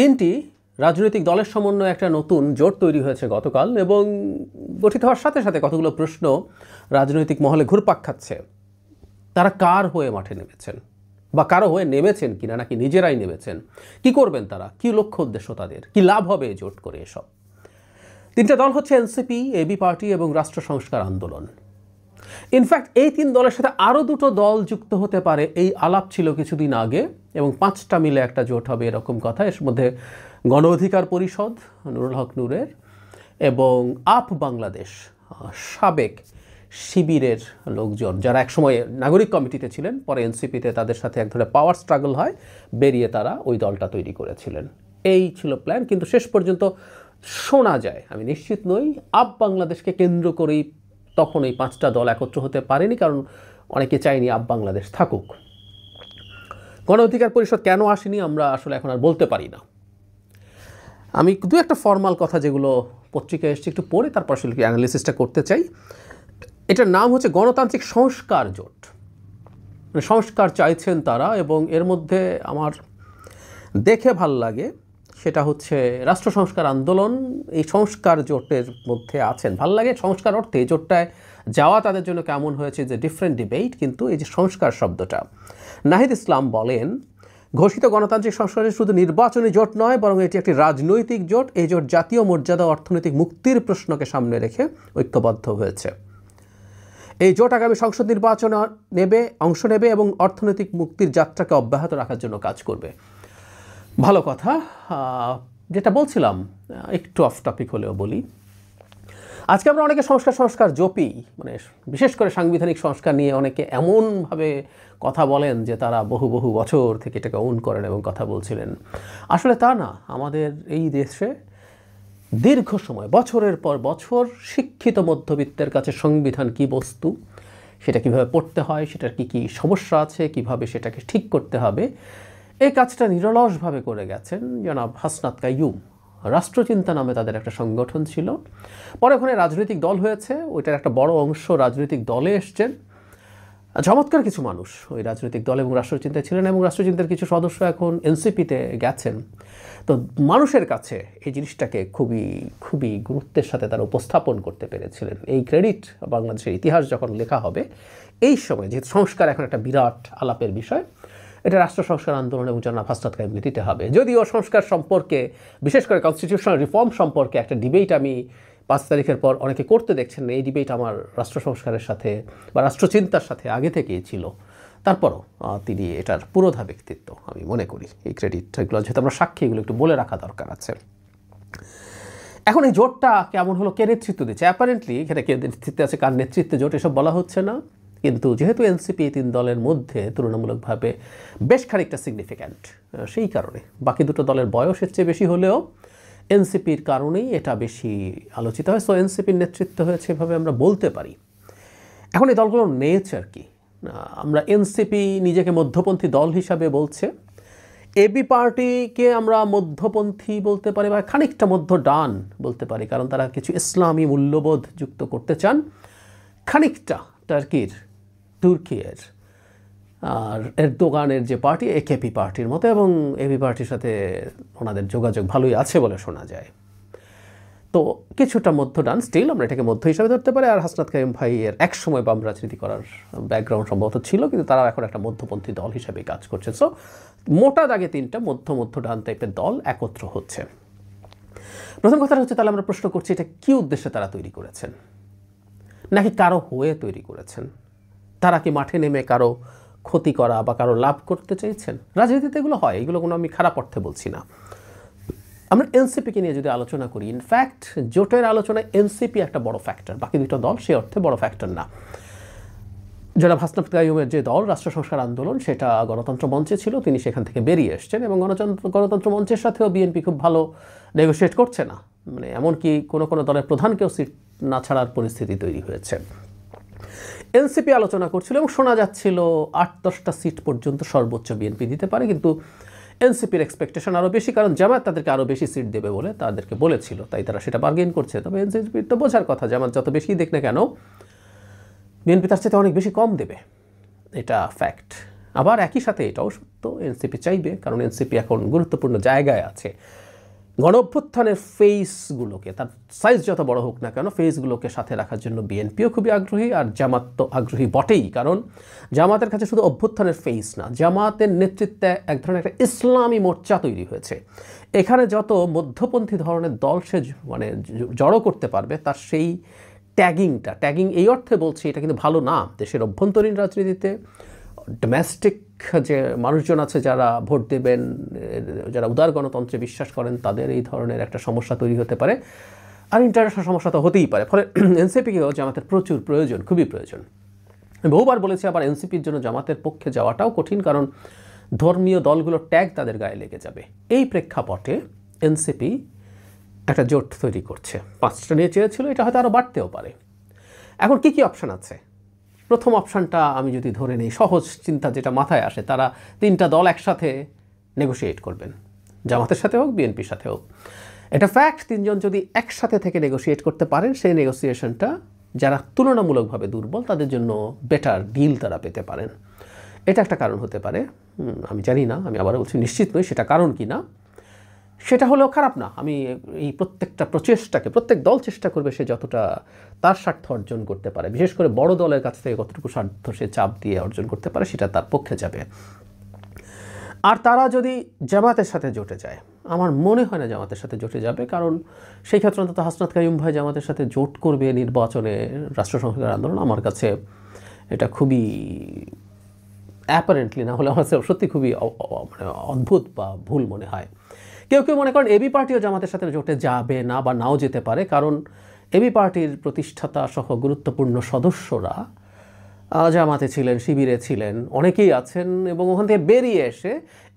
তিনটি রাজনৈতিক দলের সমন্বয়ে একটা নতুন জোট তৈরি হয়েছে গতকাল এবং গঠিত হওয়ার সাথে সাথে কতগুলো প্রশ্ন রাজনৈতিক মহলে ঘুরপাক খাচ্ছে। তারা কার হয়ে মাঠে নেমেছেন বা কারো হয়ে নেমেছেন কিনা, নাকি নিজেরাই নেমেছেন, কি করবেন তারা, কি লক্ষ্য উদ্দেশ্য তাদের, কি লাভ হবে জোট করে। এসব তিনটা দল হচ্ছে এনসিপি, এবি পার্টি এবং রাষ্ট্র সংস্কার আন্দোলন। ইনফ্যাক্ট এই তিন দলের সাথে আরও দুটো দল যুক্ত হতে পারে, এই আলাপ ছিল কিছুদিন আগে, এবং পাঁচটা মিলে একটা জোট হবে এরকম কথা। এর মধ্যে গণ অধিকার পরিষদ নুরুল হক নূরের এবং আপ বাংলাদেশ সাবেক শিবিরের লোকজন, যারা একসময় নাগরিক কমিটিতে ছিলেন, পরে এনসিপিতে তাদের সাথে এক ধরনের পাওয়ার স্ট্রাগল হয়, বেরিয়ে তারা ওই দলটা তৈরি করেছিলেন। এই ছিল প্ল্যান, কিন্তু শেষ পর্যন্ত শোনা যায়, আমি নিশ্চিত নই, আপ বাংলাদেশকে কেন্দ্র করেই তখন এই পাঁচটা দল একত্র হতে পারেনি, কারণ অনেকে চায়নি আপ বাংলাদেশ থাকুক। গণ অধিকার পরিষদ কেন আসেনি আমরা আসলে এখন আর বলতে পারি না। আমি দু একটা ফর্মাল কথা যেগুলো পত্রিকায় এসছে একটু পড়ে তারপর আসলে অ্যানালিসিসটা করতে চাই। এটার নাম হচ্ছে গণতান্ত্রিক সংস্কার জোট। মানে সংস্কার চাইছেন তারা, এবং এর মধ্যে আমার দেখে ভাল লাগে সেটা হচ্ছে রাষ্ট্র সংস্কার আন্দোলন এই সংস্কার জোটের মধ্যে আছেন। ভাল লাগে সংস্কার অর্থে এই জোটটায় যাওয়া তাদের জন্য কেমন হয়েছে যে ডিফারেন্ট ডিবেট, কিন্তু এই যে সংস্কার শব্দটা, নাহিদ ইসলাম বলেন, ঘোষিত গণতান্ত্রিক সংস্কারের শুধু নির্বাচনী জোট নয়, বরং এটি একটি রাজনৈতিক জোট। এই জোট জাতীয় মর্যাদা অর্থনৈতিক মুক্তির প্রশ্নকে সামনে রেখে ঐক্যবদ্ধ হয়েছে। এই জোট আগামী সংসদ নির্বাচনে অংশ নেবে এবং অর্থনৈতিক মুক্তির যাত্রাকে অব্যাহত রাখার জন্য কাজ করবে। ভালো কথা। যেটা বলছিলাম, একটু অফ টপিক হলেও বলি, আজকে আমরা অনেকে সংস্কার জপি, মানে বিশেষ করে সাংবিধানিক সংস্কার নিয়ে অনেকে এমনভাবে কথা বলেন যে তারা বহু বছর থেকে এটাকে ওন করেন এবং কথা বলছিলেন। আসলে তা না। আমাদের এই দেশে দীর্ঘ সময়, বছরের পর বছর, শিক্ষিত মধ্যবিত্তের কাছে সংবিধান কি বস্তু, সেটা কিভাবে পড়তে হয়, সেটার কি সমস্যা আছে, কিভাবে সেটাকে ঠিক করতে হবে, এই কাজটা নিরলসভাবে করে গেছেন জনাব হাসনাত কাইয়ুম। রাষ্ট্রচিন্তা নামে তাদের একটা সংগঠন ছিল, পরে ওখানে রাজনৈতিক দল হয়েছে, ওইটার একটা বড় অংশ রাজনৈতিক দলে এসছেন। চমৎকার কিছু মানুষ ওই রাজনৈতিক দল এবং রাষ্ট্রচিন্তায় ছিলেন, এবং রাষ্ট্রচিন্তার কিছু সদস্য এখন এনসিপিতে গেছেন। তো মানুষের কাছে এই জিনিসটাকে খুবই গুরুত্বের সাথে তারা উপস্থাপন করতে পেরেছিলেন। এই ক্রেডিট বাংলাদেশের ইতিহাস যখন লেখা হবে, এই সময় যেহেতু সংস্কার এখন একটা বিরাট আলাপের বিষয়, এটা রাষ্ট্র সংস্কার আন্দোলন এবং জনাব হাসনাত কাইয়ুমকে দিতে হবে। যদিও সংস্কার সম্পর্কে, বিশেষ করে কনস্টিটিউশনাল রিফর্ম সম্পর্কে একটা ডিবেট আমি 5 তারিখের পর অনেকে করতে দেখছেন, এই ডিবেট আমার রাষ্ট্র সংস্কারের সাথে বা রাষ্ট্রচিন্তার সাথে আগে থেকেই ছিল। তারপরও তিনি এটার পুরোধা ব্যক্তিত্ব আমি মনে করি। এই ক্রেডিটগুলো যেহেতু আমরা সাক্ষী, এগুলো একটু বলে রাখা দরকার আছে। এখন এই জোটটা কেমন হলো, কে নেতৃত্ব দিচ্ছে? অ্যাপারেন্টলি এখানে কে নেতৃত্বে আছে, কার নেতৃত্বে জোট, এসব বলা হচ্ছে না। কিন্তু যেহেতু এনসিপি এই তিন দলের মধ্যে তুলনামূলকভাবে বেশ খানিকটা সিগনিফিক্যান্ট, সেই কারণে বাকি দুটো দলের বয়সের চেয়ে বেশি হলেও এনসিপির কারণেই এটা বেশি আলোচিত হয়। সো এনসিপির নেতৃত্ব হয়েছে এভাবে আমরা বলতে পারি। এখন এই দলগুলোর নেচার কি? আমরা এনসিপি নিজেকে মধ্যপন্থী দল হিসাবে বলছে, এবি পার্টিকে আমরা মধ্যপন্থী বলতে পারি বা খানিকটা মধ্য ডান বলতে পারি, কারণ তারা কিছু ইসলামী মূল্যবোধ যুক্ত করতে চান, খানিকটা তুর্কির আর এরদোগানের যে পার্টি একেপি পার্টির মতো, এবং এবি পার্টির সাথে ওনাদের যোগাযোগ ভালোই আছে বলে শোনা যায়। তো কিছুটা মধ্য ডান, স্টিল আমরা এটাকে মধ্য হিসাবে ধরতে পারি। আর হাসনাত কাইয়ুম ভাইয়ের একসময় বাম রাজনীতি করার ব্যাকগ্রাউন্ড সম্ভবত ছিল, কিন্তু তারাও এখন একটা মধ্যপন্থী দল হিসেবে কাজ করছে। সো মোটা দাগে তিনটা মধ্য ডান টাইপের দল একত্র হচ্ছে। প্রথম কথাটা হচ্ছে, তাহলে আমরা প্রশ্ন করছি এটা কী উদ্দেশ্যে তারা তৈরি করেছেন, নাকি কারো হয়ে তৈরি করেছেন? তারা কি মাঠে নেমে কারো ক্ষতি করা বা কারো লাভ করতে চাইছেন? রাজনীতিতে এগুলো হয়, এগুলো কোনো আমি খারাপ অর্থে বলছি না। আমরা এনসিপিকে নিয়ে যদি আলোচনা করি, ইনফ্যাক্ট জোটের আলোচনায় এনসিপি একটা বড় ফ্যাক্টর, বাকি দুটো দল সে অর্থে বড় ফ্যাক্টর না। জনাব হাসনাত কাইয়ুমের যে দল রাষ্ট্র সংস্কার আন্দোলন, সেটা গণতন্ত্র মঞ্চে ছিল, তিনি সেখান থেকে বেরিয়ে এসছেন, এবং গণতন্ত্র মঞ্চের সাথেও বিএনপি খুব ভালো নেগোশিয়েট করছে না, মানে এমনকি কোনো দলের প্রধানকেও সিট না ছাড়ার পরিস্থিতি তৈরি হয়েছে। এনসিপি আলোচনা করছিল এবং শোনা যাচ্ছিল 8-10টা সিট পর্যন্ত সর্বোচ্চ বিএনপি দিতে পারে, কিন্তু এনসিপির এক্সপেকটেশন আরও বেশি, কারণ জামায়াত তাদেরকে আরও বেশি সিট দেবে বলে তাদেরকে বলেছিল, তাই তারা সেটা বার্গেন করছে। তবে এনসিপির তো বোঝার কথা, জামায়াত যত বেশি দেখ না কেন বিএনপি তার সাথে অনেক বেশি কম দেবে, এটা ফ্যাক্ট। আবার একই সাথে এটাও সত্য এনসিপি চাইবে, কারণ এনসিপি এখন গুরুত্বপূর্ণ জায়গায় আছে। গণ অভ্যুত্থানের ফেসগুলোকে, তার সাইজ যত বড় হোক না কেন, ফেসগুলোকে সাথে রাখার জন্য বিএনপিও খুবই আগ্রহী, আর জামাত তো আগ্রহী বটেই। কারণ জামাতের কাছে শুধু অভ্যুত্থানের ফেস না, জামাতের নেতৃত্বে এক ধরনের একটা ইসলামী মোর্চা তৈরি হয়েছে। এখানে যত মধ্যপন্থী ধরনের দল সে মানে জড়ো করতে পারবে, তার সেই ট্যাগিং এই অর্থে বলছি, এটা কিন্তু ভালো না দেশের অভ্যন্তরীণ রাজনীতিতে। ডোমেস্টিক যে মানুষজন আছে যারা ভোট দেবেন, যারা উদার গণতন্ত্রে বিশ্বাস করেন, তাদের এই ধরনের একটা সমস্যা তৈরি হতে পারে, আর ইন্টারন্যাশনাল সমস্যা তো হতেই পারে। ফলে এনসিপিকেও জামাতের প্রচুর প্রয়োজন, খুবই প্রয়োজন। বহুবার বলেছি, আবার এনসিপির জন্য জামাতের পক্ষে যাওয়াটাও কঠিন, কারণ ধর্মীয় দলগুলোর ট্যাগ তাদের গায়ে লেগে যাবে। এই প্রেক্ষাপটে এনসিপি একটা জোট তৈরি করছে। 5টা নিয়ে চেয়েছিল, এটা হয়তো আরও বাড়তেও পারে। এখন কি কি অপশান আছে? প্রথম অপশানটা আমি যদি ধরে নিই, সহজ চিন্তা যেটা মাথায় আসে, তারা 3টা দল একসাথে নেগোশিয়েট করবেন, জামাতের সাথে হোক, বিএনপির সাথে হোক। এটা ফ্যাক্ট, 3জন যদি একসাথে থেকে নেগোশিয়েট করতে পারেন, সেই নেগোসিয়েশনটা যারা তুলনামূলকভাবে দুর্বল তাদের জন্য বেটার ডিল তারা পেতে পারেন। এটা একটা কারণ হতে পারে। আমি জানি না, আমি আবার বলছি নিশ্চিত নই সেটা কারণ কি না। সেটা হলেও খারাপ না। আমি এই প্রত্যেকটা প্রচেষ্টাকে, প্রত্যেক দল চেষ্টা করবে সে যতটা তার স্বার্থ অর্জন করতে পারে, বিশেষ করে বড় দলের কাছ থেকে কতটুকু স্বার্থ সে চাপ দিয়ে অর্জন করতে পারে, সেটা তার পক্ষে যাবে। আর তারা যদি জামাতের সাথে জোটে যায়, আমার মনে হয় না জামাতের সাথে জোটে যাবে, কারণ সেই ক্ষেত্রে অন্তত হাসনাত কাইয়ুম ভাই জামাতের সাথে জোট করবে নির্বাচনে, রাষ্ট্র সংস্কার আন্দোলন, আমার কাছে এটা খুবই অ্যাপারেন্টলি, না হলে আমার সত্যি খুবই মানে অদ্ভুত বা ভুল মনে হয়। কেউ কেউ মনে করেন এবি পার্টিও জামাতের সাথে জোটে যাবে না বা নাও যেতে পারে, কারণ এবি পার্টির প্রতিষ্ঠাতা সহ গুরুত্বপূর্ণ সদস্যরা জামাতে ছিলেন, শিবিরে ছিলেন, অনেকেই আছেন, এবং ওখান থেকে বেরিয়ে এসে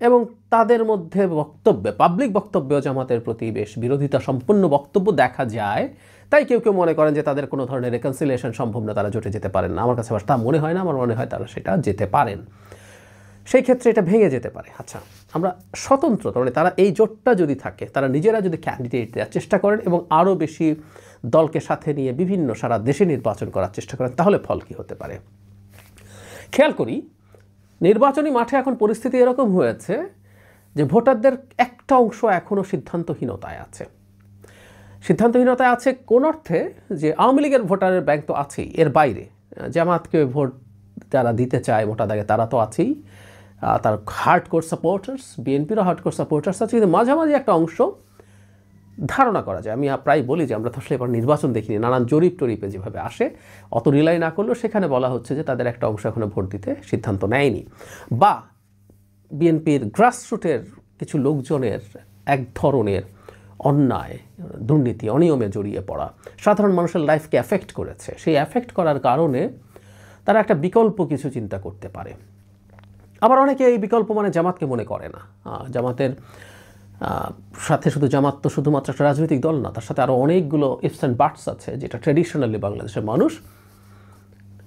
এবং তাদের মধ্যে বক্তব্যে, পাবলিক বক্তব্যেও জামাতের প্রতি বেশ বিরোধিতা সম্পন্ন বক্তব্য দেখা যায়। তাই কেউ কেউ মনে করেন যে তাদের কোনো ধরনের রেকনসিলিয়েশন সম্ভব না, তারা জোটে যেতে পারেন না। আমার কাছে তা মনে হয় না, আমার মনে হয় তারা সেটা যেতে পারেন। সেই ক্ষেত্রে এটা ভেঙে যেতে পারে। আচ্ছা, আমরা স্বতন্ত্র, মানে তারা এই জোটটা যদি থাকে, তারা নিজেরা যদি ক্যান্ডিডেট দেওয়ার চেষ্টা করেন এবং আরও বেশি দলকে সাথে নিয়ে বিভিন্ন সারা দেশে নির্বাচন করার চেষ্টা করেন, তাহলে ফল কী হতে পারে? খেয়াল করি, নির্বাচনী মাঠে এখন পরিস্থিতি এরকম হয়েছে যে ভোটারদের একটা অংশ এখনও সিদ্ধান্তহীনতায় আছে। সিদ্ধান্তহীনতায় আছে কোন অর্থে? যে আওয়ামী লীগের ভোটারের ব্যাংক তো আছেই, এর বাইরে জামাতকে ভোট যারা দিতে চায় ভোটার দাগে তারা তো আছেই, তার হার্ডকোর সাপোর্টার্স, বিএনপিরও হার্ডকোর সাপোর্টার্স আছে, কিন্তু মাঝামাঝি একটা অংশ ধারণা করা যায়। আমি প্রায় বলি যে আমরা তো আসলে এবার নির্বাচন দেখিনি, নানান জরিপ টরিপে যেভাবে আসে অত রিলাই না করলেও সেখানে বলা হচ্ছে যে তাদের একটা অংশ এখনও ভোট দিতে সিদ্ধান্ত নেয়নি, বা বিএনপির গ্রাসরুটের কিছু লোকজনের এক ধরনের অন্যায়, দুর্নীতি, অনিয়মে জড়িয়ে পড়া সাধারণ মানুষের লাইফকে অ্যাফেক্ট করেছে। সেই অ্যাফেক্ট করার কারণে তারা একটা বিকল্প কিছু চিন্তা করতে পারে। আবার অনেকে এই বিকল্প মানে জামাতকে মনে করে না। জামাতের সাথে শুধু জামাত তো শুধুমাত্র একটা রাজনৈতিক দল না, তার সাথে আরও অনেকগুলো ইফস অ্যান্ড বাটস আছে যেটা ট্র্যাডিশনালি বাংলাদেশের মানুষ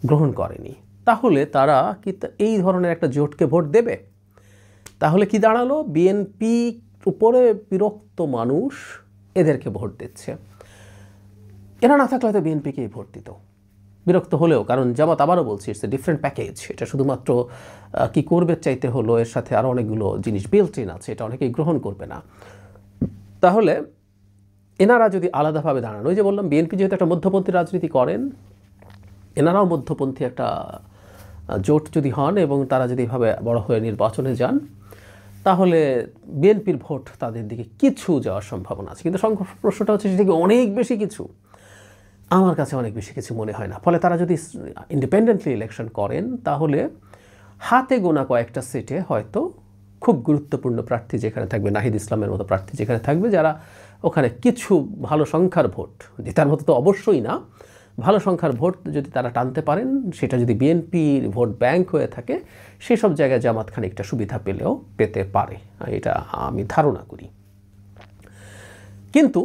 গ্রহণ করেনি। তাহলে তারা কি এই ধরনের একটা জোটকে ভোট দেবে? তাহলে কি দাঁড়ালো? বিএনপি উপরে বিরক্ত মানুষ এদেরকে ভোট দিচ্ছে। এরা না থাকলে হয়তো বিএনপিকেই ভোট দিত, বিরক্ত হলেও। কারণ জামাত, আবারও বলছি, ইটস এ ডিফারেন্ট প্যাকেজ। এটা শুধুমাত্র কি করবে চাইতে হলো, এর সাথে আরও অনেকগুলো জিনিস বিল্ট ইন আছে, এটা অনেকেই গ্রহণ করবে না। তাহলে এনারা যদি আলাদাভাবে দাঁড়ান, ওই যে বললাম বিএনপি যেহেতু একটা মধ্যপন্থী রাজনীতি করেন, এনারাও মধ্যপন্থী একটা জোট যদি হন এবং তারা যদি এভাবে বড় হয়ে নির্বাচনে যান, তাহলে বিএনপির ভোট তাদের দিকে কিছু যাওয়ার সম্ভাবনা আছে। কিন্তু প্রশ্নটা হচ্ছে সেটা কি অনেক বেশি কিছু? আমার কাছে অনেক বেশি কিছু মনে হয় না। ফলে তারা যদি ইন্ডিপেন্ডেন্টলি ইলেকশন করেন, তাহলে হাতে গোনা কয়েকটা সিটে হয়তো খুব গুরুত্বপূর্ণ প্রার্থী যেখানে থাকবে, নাহিদ ইসলামের মতো প্রার্থী যেখানে থাকবে, যারা ওখানে কিছু ভালো সংখ্যার ভোট, জেতার মতো তো অবশ্যই না, ভালো সংখ্যার ভোট যদি তারা টানতে পারেন, সেটা যদি বিএনপির ভোট ব্যাংক হয়ে থাকে, সেসব জায়গায় জামাত খানিকটা সুবিধা পেলেও পেতে পারে, এটা আমি ধারণা করি। কিন্তু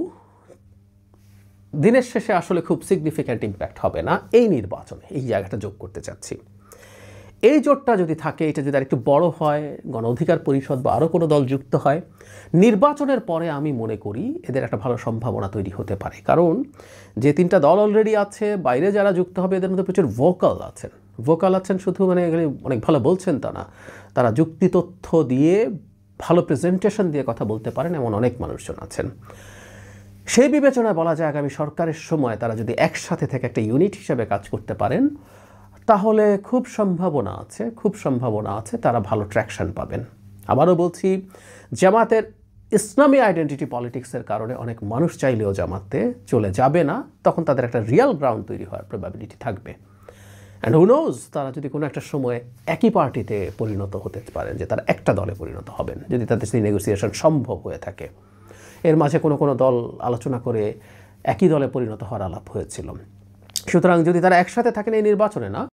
দিনের শেষে আসলে খুব সিগনিফিক্যান্ট ইম্প্যাক্ট হবে না এই নির্বাচনে, এই জায়গাটা যোগ করতে চাচ্ছি। এই জোটটা যদি থাকে, এটা যদি আরেকটু বড় হয়, গণ অধিকার পরিষদ বা আরও কোনো দল যুক্ত হয়, নির্বাচনের পরে আমি মনে করি এদের একটা ভালো সম্ভাবনা তৈরি হতে পারে। কারণ যে 3টা দল অলরেডি আছে, বাইরে যারা যুক্ত হবে এদের মধ্যে প্রচুর ভোকাল আছেন, ভোকাল আছেন শুধু মানে এখানে অনেক ভালো বলছেন তা না, তারা যুক্তি তথ্য দিয়ে ভালো প্রেজেন্টেশন দিয়ে কথা বলতে পারেন এমন অনেক মানুষজন আছেন। সেই বিবেচনায় বলা যায় আগামী সরকারের সময় তারা যদি একসাথে থেকে একটা ইউনিট হিসেবে কাজ করতে পারেন তাহলে খুব সম্ভাবনা আছে তারা ভালো ট্র্যাকশন পাবেন। আবারও বলছি, জামাতের ইসলামী আইডেন্টিটি পলিটিক্সের কারণে অনেক মানুষ চাইলেও জামাতে চলে যাবে না, তখন তাদের একটা রিয়াল গ্রাউন্ড তৈরি হওয়ার প্রবাবিলিটি থাকবে। অ্যান্ড হু নোজ, তারা যদি কোনো একটা সময় একই পার্টিতে পরিণত হতে পারেন, যে তারা একটা দলে পরিণত হবেন যদি তাদের সেই নেগোসিয়েশন সম্ভব হয়ে থাকে। এর মাঝে কোনো দল আলোচনা করে একই দলে পরিণত হওয়ার আলাপ হয়েছিল। সুতরাং যদি তারা একসাথে থাকেন এই নির্বাচনে না,